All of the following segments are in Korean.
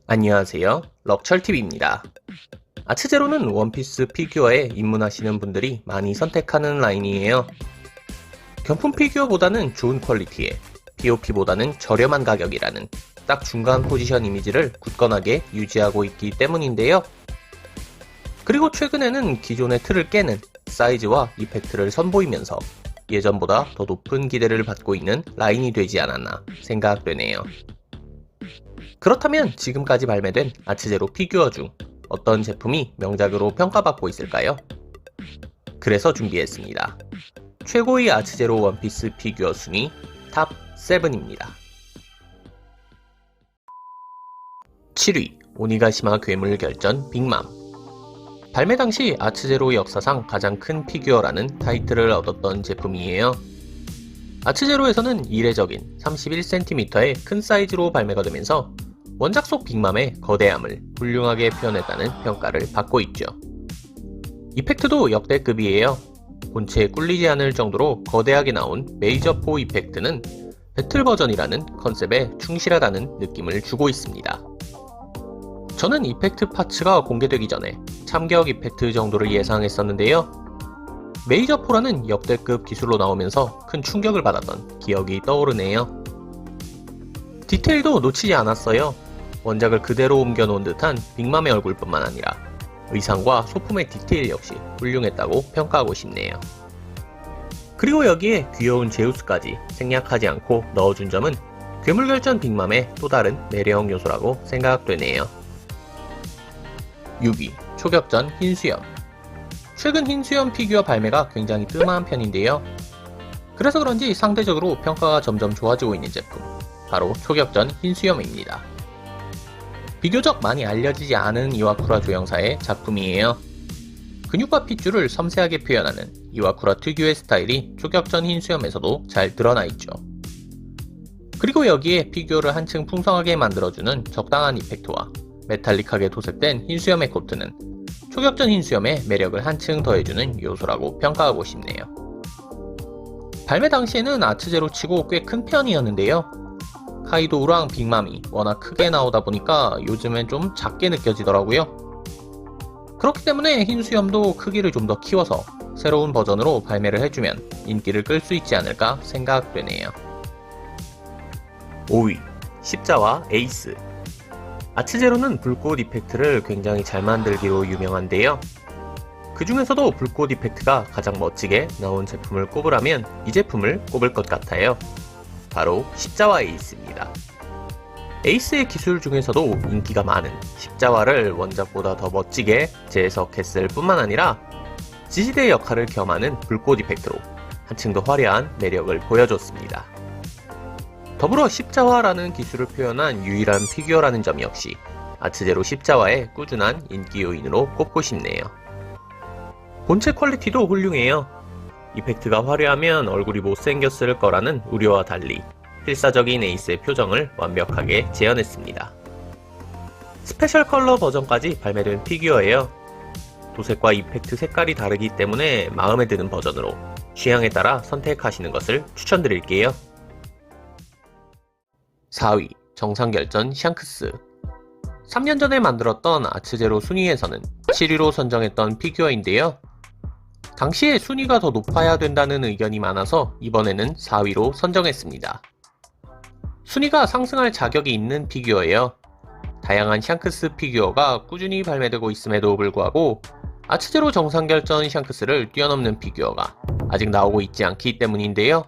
안녕하세요. 럭철TV입니다. 아츠제로는 원피스 피규어에 입문하시는 분들이 많이 선택하는 라인이에요. 경품 피규어보다는 좋은 퀄리티에 POP보다는 저렴한 가격이라는 딱 중간 포지션 이미지를 굳건하게 유지하고 있기 때문인데요. 그리고 최근에는 기존의 틀을 깨는 사이즈와 이펙트를 선보이면서 예전보다 더 높은 기대를 받고 있는 라인이 되지 않았나 생각되네요. 그렇다면 지금까지 발매된 아츠제로 피규어 중 어떤 제품이 명작으로 평가받고 있을까요? 그래서 준비했습니다. 최고의 아츠제로 원피스 피규어 순위 탑 7입니다. 7위 오니가시마 괴물 결전 빅맘. 발매 당시 아츠제로 역사상 가장 큰 피규어라는 타이틀을 얻었던 제품이에요. 아츠제로에서는 이례적인 31cm의 큰 사이즈로 발매가 되면서 원작 속 빅맘의 거대함을 훌륭하게 표현했다는 평가를 받고 있죠. 이펙트도 역대급이에요. 본체에 꿀리지 않을 정도로 거대하게 나온 메이저4 이펙트는 배틀 버전이라는 컨셉에 충실하다는 느낌을 주고 있습니다. 저는 이펙트 파츠가 공개되기 전에 참격 이펙트 정도를 예상했었는데요. 메이저4라는 역대급 기술로 나오면서 큰 충격을 받았던 기억이 떠오르네요. 디테일도 놓치지 않았어요. 원작을 그대로 옮겨놓은 듯한 빅맘의 얼굴뿐만 아니라 의상과 소품의 디테일 역시 훌륭했다고 평가하고 싶네요. 그리고 여기에 귀여운 제우스까지 생략하지 않고 넣어준 점은 괴물결전 빅맘의 또 다른 매력 요소라고 생각되네요. 6위 초격전 흰수염. 최근 흰수염 피규어 발매가 굉장히 뜸한 편인데요. 그래서 그런지 상대적으로 평가가 점점 좋아지고 있는 제품, 바로 초격전 흰수염입니다. 비교적 많이 알려지지 않은 이와쿠라 조형사의 작품이에요. 근육과 핏줄을 섬세하게 표현하는 이와쿠라 특유의 스타일이 초격전 흰수염에서도 잘 드러나 있죠. 그리고 여기에 피규어를 한층 풍성하게 만들어주는 적당한 이펙트와 메탈릭하게 도색된 흰수염의 코트는 초격전 흰수염의 매력을 한층 더해주는 요소라고 평가하고 싶네요. 발매 당시에는 아츠제로 치고 꽤 큰 편이었는데요. 카이도우랑 빅맘이 워낙 크게 나오다 보니까 요즘엔 좀 작게 느껴지더라고요. 그렇기 때문에 흰수염도 크기를 좀 더 키워서 새로운 버전으로 발매를 해주면 인기를 끌 수 있지 않을까 생각되네요. 5위 십자와 에이스. 아츠제로는 불꽃 이펙트를 굉장히 잘 만들기로 유명한데요. 그 중에서도 불꽃 이펙트가 가장 멋지게 나온 제품을 꼽으라면 이 제품을 꼽을 것 같아요. 바로 십자와 에이스입니다. 에이스의 기술 중에서도 인기가 많은 십자와를 원작보다 더 멋지게 재해석했을 뿐만 아니라 지지대 역할을 겸하는 불꽃 이펙트로 한층 더 화려한 매력을 보여줬습니다. 더불어 십자와라는 기술을 표현한 유일한 피규어라는 점 역시 아츠제로 십자와의 꾸준한 인기 요인으로 꼽고 싶네요. 본체 퀄리티도 훌륭해요. 이펙트가 화려하면 얼굴이 못생겼을 거라는 우려와 달리 필사적인 에이스의 표정을 완벽하게 재현했습니다. 스페셜 컬러 버전까지 발매된 피규어예요. 도색과 이펙트 색깔이 다르기 때문에 마음에 드는 버전으로 취향에 따라 선택하시는 것을 추천드릴게요. 4위 정상결전 샹크스. 3년 전에 만들었던 아츠제로 순위에서는 7위로 선정했던 피규어인데요. 당시에 순위가 더 높아야 된다는 의견이 많아서 이번에는 4위로 선정했습니다. 순위가 상승할 자격이 있는 피규어예요. 다양한 샹크스 피규어가 꾸준히 발매되고 있음에도 불구하고 아츠제로 정상결전 샹크스를 뛰어넘는 피규어가 아직 나오고 있지 않기 때문인데요.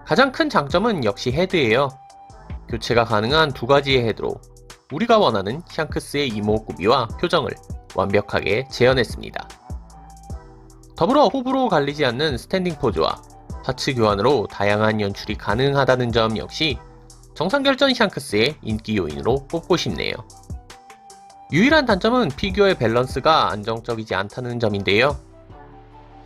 가장 큰 장점은 역시 헤드예요. 교체가 가능한 두 가지의 헤드로 우리가 원하는 샹크스의 이목구비와 표정을 완벽하게 재현했습니다. 더불어 호불호 갈리지 않는 스탠딩 포즈와 파츠 교환으로 다양한 연출이 가능하다는 점 역시 정상결전 샹크스의 인기 요인으로 꼽고 싶네요. 유일한 단점은 피규어의 밸런스가 안정적이지 않다는 점인데요.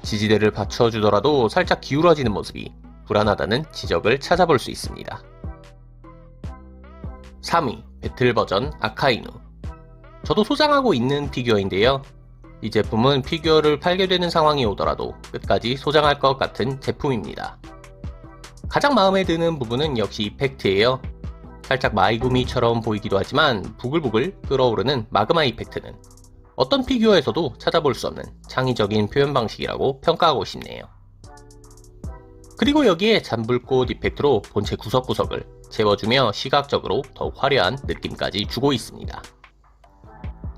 지지대를 받쳐주더라도 살짝 기울어지는 모습이 불안하다는 지적을 찾아볼 수 있습니다. 3위 배틀 버전 아카이누. 저도 소장하고 있는 피규어인데요. 이 제품은 피규어를 팔게 되는 상황이 오더라도 끝까지 소장할 것 같은 제품입니다. 가장 마음에 드는 부분은 역시 이펙트예요. 살짝 마이구미처럼 보이기도 하지만 부글부글 끓어오르는 마그마 이펙트는 어떤 피규어에서도 찾아볼 수 없는 창의적인 표현 방식이라고 평가하고 싶네요. 그리고 여기에 잔불꽃 이펙트로 본체 구석구석을 채워주며 시각적으로 더욱 화려한 느낌까지 주고 있습니다.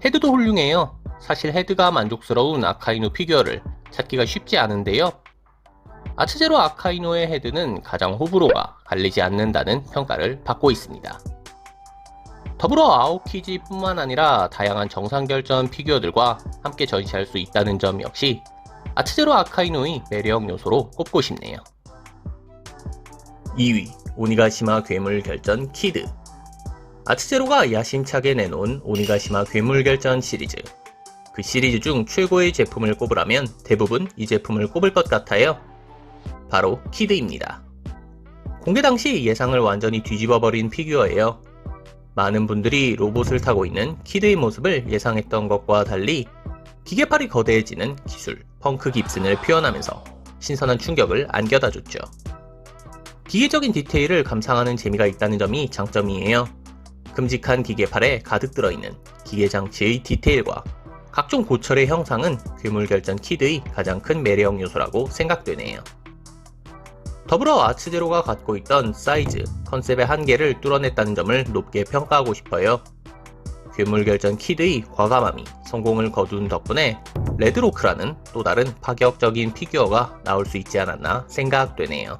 헤드도 훌륭해요. 사실 헤드가 만족스러운 아카이누 피규어를 찾기가 쉽지 않은데요. 아츠제로 아카이노의 헤드는 가장 호불호가 갈리지 않는다는 평가를 받고 있습니다. 더불어 아오키지 뿐만 아니라 다양한 정상결전 피규어들과 함께 전시할 수 있다는 점 역시 아츠제로 아카이노의 매력 요소로 꼽고 싶네요. 2위, 오니가시마 괴물결전 키드. 아츠제로가 야심차게 내놓은 오니가시마 괴물결전 시리즈. 그 시리즈 중 최고의 제품을 꼽으라면 대부분 이 제품을 꼽을 것 같아요. 바로 키드입니다. 공개 당시 예상을 완전히 뒤집어버린 피규어예요. 많은 분들이 로봇을 타고 있는 키드의 모습을 예상했던 것과 달리 기계팔이 거대해지는 기술, 펑크 깁슨을 표현하면서 신선한 충격을 안겨다줬죠. 기계적인 디테일을 감상하는 재미가 있다는 점이 장점이에요. 큼직한 기계팔에 가득 들어있는 기계장치의 디테일과 각종 고철의 형상은 괴물결전 키드의 가장 큰 매력 요소라고 생각되네요. 더불어 아츠제로가 갖고 있던 사이즈, 컨셉의 한계를 뚫어냈다는 점을 높게 평가하고 싶어요. 괴물결전 키드의 과감함이 성공을 거둔 덕분에 레드로크라는 또 다른 파격적인 피규어가 나올 수 있지 않았나 생각되네요.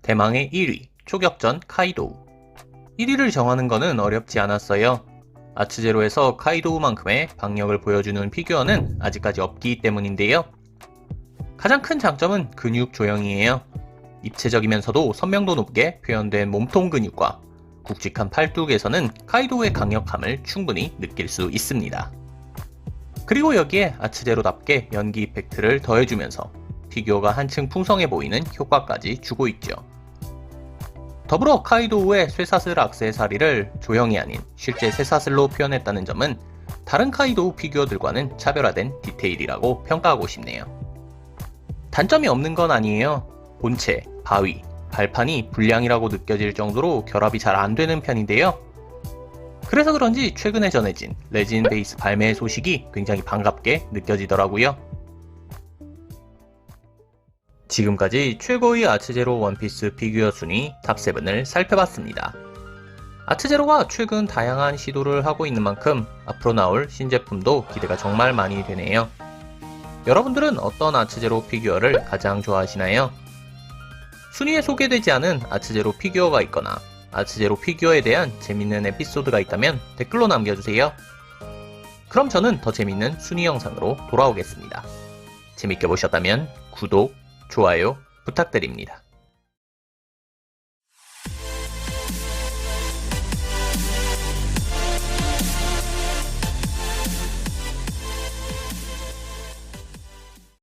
대망의 1위, 초격전 카이도우. 1위를 정하는 거는 어렵지 않았어요. 아츠제로에서 카이도우만큼의 박력을 보여주는 피규어는 아직까지 없기 때문인데요. 가장 큰 장점은 근육 조형이에요. 입체적이면서도 선명도 높게 표현된 몸통 근육과 굵직한 팔뚝에서는 카이도우의 강력함을 충분히 느낄 수 있습니다. 그리고 여기에 아츠제로답게 연기 이펙트를 더해주면서 피규어가 한층 풍성해 보이는 효과까지 주고 있죠. 더불어 카이도우의 쇠사슬 액세서리를 조형이 아닌 실제 쇠사슬로 표현했다는 점은 다른 카이도우 피규어들과는 차별화된 디테일이라고 평가하고 싶네요. 단점이 없는 건 아니에요. 본체, 바위, 발판이 불량이라고 느껴질 정도로 결합이 잘 안되는 편인데요. 그래서 그런지 최근에 전해진 레진 베이스 발매 소식이 굉장히 반갑게 느껴지더라고요. 지금까지 최고의 아츠제로 원피스 피규어 순위 탑7을 살펴봤습니다. 아츠제로가 최근 다양한 시도를 하고 있는 만큼 앞으로 나올 신제품도 기대가 정말 많이 되네요. 여러분들은 어떤 아츠제로 피규어를 가장 좋아하시나요? 순위에 소개되지 않은 아츠제로 피규어가 있거나 아츠제로 피규어에 대한 재밌는 에피소드가 있다면 댓글로 남겨주세요. 그럼 저는 더 재밌는 순위 영상으로 돌아오겠습니다. 재밌게 보셨다면 구독, 좋아요 부탁드립니다.